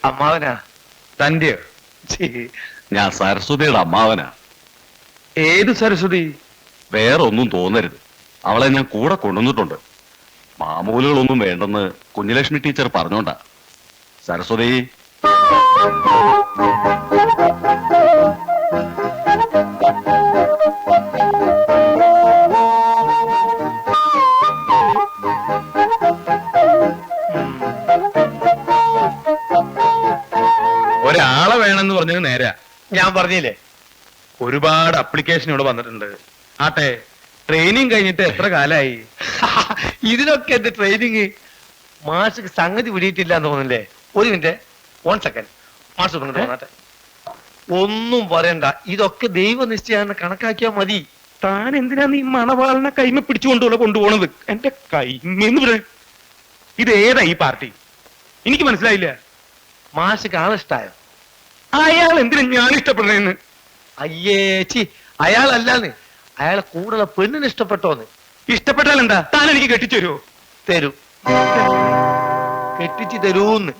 അമ്മാവനാ? തന്റെ? ഞാൻ സരസ്വതിയുടെ അമ്മാവനാ. ഏത് സരസ്വതി? വേറെ ഒന്നും തോന്നരുത്, അവളെ ഞാൻ കൂടെ കൊണ്ടുവന്നിട്ടുണ്ട്. മാമൂലുകളൊന്നും വേണ്ടെന്ന് കുഞ്ഞലക്ഷ്മി ടീച്ചർ പറഞ്ഞോണ്ടാ. സരസ്വതി, ഒരാളെ വേണമെന്ന് പറഞ്ഞത് നേരാ. ഞാൻ പറഞ്ഞില്ലേ, ഒരുപാട് അപ്ലിക്കേഷൻ ഇവിടെ വന്നിട്ടുണ്ട്. ആട്ടെ, ട്രെയിനിങ് കഴിഞ്ഞിട്ട് എത്ര കാലായി? ഇതിനൊക്കെ എന്റെ ട്രെയിനിങ്. മാഷക്ക് സംഗതി പിടിയിട്ടില്ല എന്ന് തോന്നുന്നില്ലേ? ഒരു മിനിറ്റ്, 1 സെക്കൻഡ്. മാഷ് തോന്നട്ടെ. ഒന്നും പറയണ്ട, ഇതൊക്കെ ദൈവനിശ്ചയാന്ന് കണക്കാക്കിയാ മതി. താൻ എന്തിനാ നീ മണവാളിനെ കൈമ പിടിച്ചുകൊണ്ടുള്ള കൊണ്ടുപോണത്? എന്റെ കൈമെന്ന് പറയാ. ഇത് ഏതാ ഈ പാർട്ടി? എനിക്ക് മനസ്സിലായില്ല. മാഷക്ക് ആളിഷ്ടായോ? അയാൾ എന്തിനാ ഞാൻ ഇഷ്ടപ്പെടുന്നതെന്ന്? അയ്യേച്ചി, അയാളല്ലാന്ന്, അയാളെ കൂടുതൽ പെണ്ണിന് ഇഷ്ടപ്പെട്ടോന്ന്. ഇഷ്ടപ്പെട്ടാൽ എന്താ, താൻ എനിക്ക് കെട്ടിച്ചു തരുമോ? തരൂ, കെട്ടിച്ചു തരൂന്ന്.